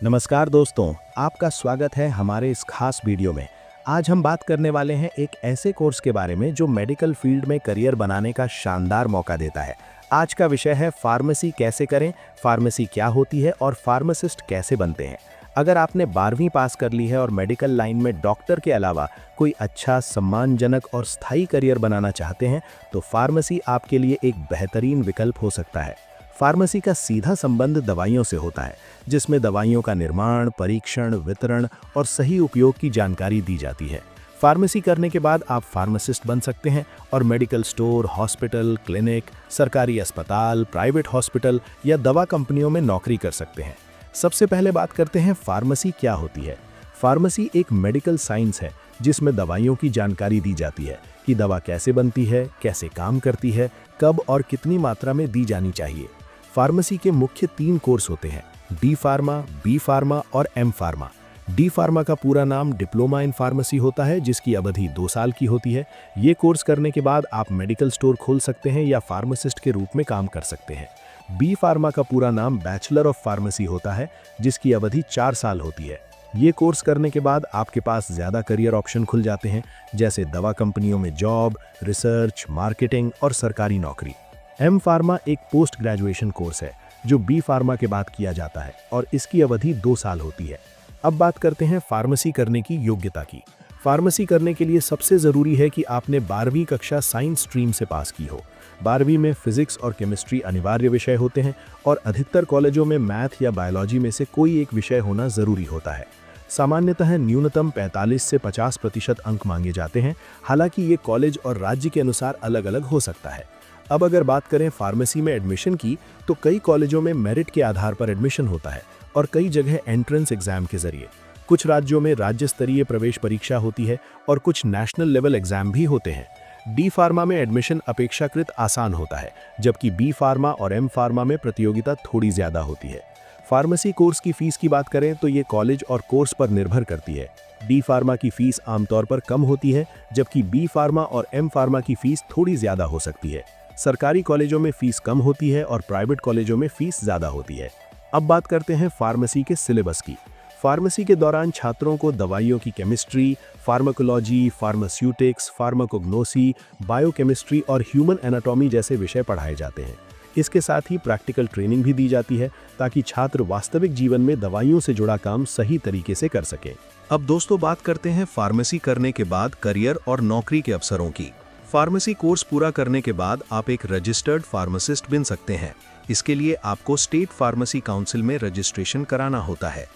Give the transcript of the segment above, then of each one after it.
नमस्कार दोस्तों, आपका स्वागत है हमारे इस खास वीडियो में। आज हम बात करने वाले हैं एक ऐसे कोर्स के बारे में जो मेडिकल फील्ड में करियर बनाने का शानदार मौका देता है। आज का विषय है फार्मेसी कैसे करें, फार्मेसी क्या होती है और फार्मासिस्ट कैसे बनते हैं। अगर आपने 12वीं पास कर ली है और मेडिकल लाइन में डॉक्टर के अलावा कोई अच्छा, सम्मानजनक और स्थायी करियर बनाना चाहते हैं तो फार्मेसी आपके लिए एक बेहतरीन विकल्प हो सकता है। फार्मेसी का सीधा संबंध दवाइयों से होता है, जिसमें दवाइयों का निर्माण, परीक्षण, वितरण और सही उपयोग की जानकारी दी जाती है। फार्मेसी करने के बाद आप फार्मासिस्ट बन सकते हैं और मेडिकल स्टोर, हॉस्पिटल, क्लिनिक, सरकारी अस्पताल, प्राइवेट हॉस्पिटल या दवा कंपनियों में नौकरी कर सकते हैं। सबसे पहले बात करते हैं फार्मेसी क्या होती है। फार्मेसी एक मेडिकल साइंस है जिसमें दवाइयों की जानकारी दी जाती है कि दवा कैसे बनती है, कैसे काम करती है, कब और कितनी मात्रा में दी जानी चाहिए। फार्मेसी के मुख्य 3 कोर्स होते हैं, डी फार्मा, बी फार्मा और एम फार्मा। डी फार्मा का पूरा नाम डिप्लोमा इन फार्मेसी होता है, जिसकी अवधि 2 साल की होती है। ये कोर्स करने के बाद आप मेडिकल स्टोर खोल सकते हैं या फार्मासिस्ट के रूप में काम कर सकते हैं। बी फार्मा का पूरा नाम बैचलर ऑफ फार्मेसी होता है, जिसकी अवधि 4 साल होती है। ये कोर्स करने के बाद आपके पास ज़्यादा करियर ऑप्शन खुल जाते हैं, जैसे दवा कंपनियों में जॉब, रिसर्च, मार्केटिंग और सरकारी नौकरी। एम फार्मा एक पोस्ट ग्रेजुएशन कोर्स है जो बी फार्मा के बाद किया जाता है और इसकी अवधि 2 साल होती है। अब बात करते हैं फार्मेसी करने की योग्यता की। फार्मेसी करने के लिए सबसे ज़रूरी है कि आपने 12वीं कक्षा साइंस स्ट्रीम से पास की हो। 12वीं में फिजिक्स और केमिस्ट्री अनिवार्य विषय होते हैं और अधिकतर कॉलेजों में मैथ या बायोलॉजी में से कोई एक विषय होना ज़रूरी होता है। सामान्यतः न्यूनतम 45 से 50% अंक मांगे जाते हैं, हालांकि ये कॉलेज और राज्य के अनुसार अलग अलग हो सकता है। अब अगर बात करें फार्मेसी में एडमिशन की, तो कई कॉलेजों में मेरिट के आधार पर एडमिशन होता है और कई जगह एंट्रेंस एग्जाम के जरिए। कुछ राज्यों में राज्य स्तरीय प्रवेश परीक्षा होती है और कुछ नेशनल लेवल एग्जाम भी होते हैं। डी फार्मा में एडमिशन अपेक्षाकृत आसान होता है, जबकि बी फार्मा और एम फार्मा में प्रतियोगिता थोड़ी ज़्यादा होती है। फार्मेसी कोर्स की फीस की बात करें तो ये कॉलेज और कोर्स पर निर्भर करती है। डी फार्मा की फीस आमतौर पर कम होती है, जबकि बी फार्मा और एम फार्मा की फीस थोड़ी ज़्यादा हो सकती है। सरकारी कॉलेजों में फीस कम होती है और प्राइवेट कॉलेजों में फीस ज़्यादा होती है। अब बात करते हैं फार्मेसी के सिलेबस की। फार्मेसी के दौरान छात्रों को दवाइयों की chemistry, pharmacology, pharmaceutics, pharmacognosy, biochemistry और ह्यूमन एनाटॉमी जैसे विषय पढ़ाए जाते हैं। इसके साथ ही प्रैक्टिकल ट्रेनिंग भी दी जाती है ताकि छात्र वास्तविक जीवन में दवाइयों से जुड़ा काम सही तरीके से कर सकें। अब दोस्तों बात करते हैं फार्मेसी करने के बाद करियर और नौकरी के अवसरों की। फार्मेसी कोर्स पूरा करने के बाद आप एक रजिस्टर्ड फार्मासिस्ट बन सकते हैं। इसके लिए आपको स्टेट फार्मेसी काउंसिल में रजिस्ट्रेशन कराना होता है।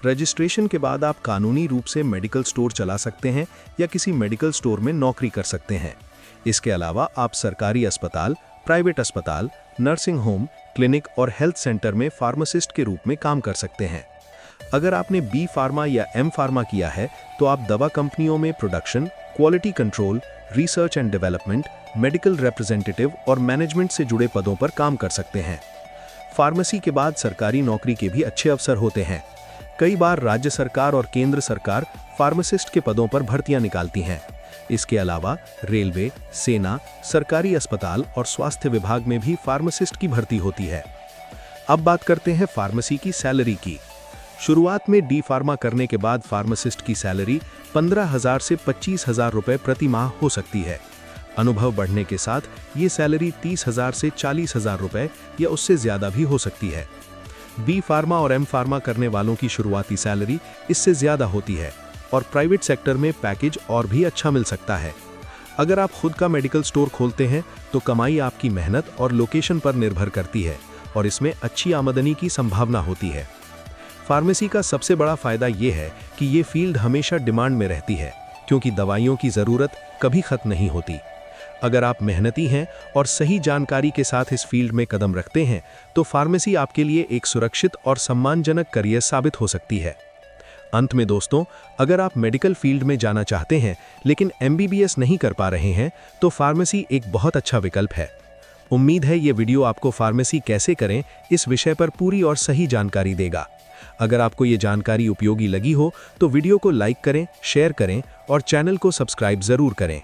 रजिस्ट्रेशन के बाद आप कानूनी रूप से मेडिकल स्टोर चला सकते हैं या किसी मेडिकल स्टोर में नौकरी कर सकते हैं। इसके अलावा आप सरकारी अस्पताल, प्राइवेट अस्पताल, नर्सिंग होम, क्लिनिक और हेल्थ सेंटर में फार्मासिस्ट के रूप में काम कर सकते हैं। अगर आपने बी फार्मा या एम फार्मा किया है तो आप दवा कंपनियों में production, quality control, research and development, medical representative और मैनेजमेंट से जुड़े पदों पर काम कर सकते हैं। फार्मेसी के बाद सरकारी नौकरी के भी अच्छे अवसर होते हैं। कई बार राज्य सरकार और केंद्र सरकार फार्मासिस्ट के पदों पर भर्तियां निकालती हैं। इसके अलावा रेलवे, सेना, सरकारी अस्पताल और स्वास्थ्य विभाग में भी फार्मासिस्ट की भर्ती होती है। अब बात करते हैं फार्मेसी की सैलरी की। शुरुआत में डी फार्मा करने के बाद फार्मासिस्ट की सैलरी 15,000 से 25,000 रुपए प्रति माह हो सकती है। अनुभव बढ़ने के साथ ये सैलरी 30,000 से 40,000 रुपए या उससे ज़्यादा भी हो सकती है। बी फार्मा और एम फार्मा करने वालों की शुरुआती सैलरी इससे ज़्यादा होती है और प्राइवेट सेक्टर में पैकेज और भी अच्छा मिल सकता है। अगर आप खुद का मेडिकल स्टोर खोलते हैं तो कमाई आपकी मेहनत और लोकेशन पर निर्भर करती है और इसमें अच्छी आमदनी की संभावना होती है। फार्मेसी का सबसे बड़ा फायदा ये है कि ये फील्ड हमेशा डिमांड में रहती है, क्योंकि दवाइयों की ज़रूरत कभी खत्म नहीं होती। अगर आप मेहनती हैं और सही जानकारी के साथ इस फील्ड में कदम रखते हैं तो फार्मेसी आपके लिए एक सुरक्षित और सम्मानजनक करियर साबित हो सकती है। अंत में दोस्तों, अगर आप मेडिकल फील्ड में जाना चाहते हैं लेकिन MBBS नहीं कर पा रहे हैं तो फार्मेसी एक बहुत अच्छा विकल्प है। उम्मीद है ये वीडियो आपको फार्मेसी कैसे करें इस विषय पर पूरी और सही जानकारी देगा। अगर आपको ये जानकारी उपयोगी लगी हो तो वीडियो को लाइक करें, शेयर करें और चैनल को सब्सक्राइब ज़रूर करें।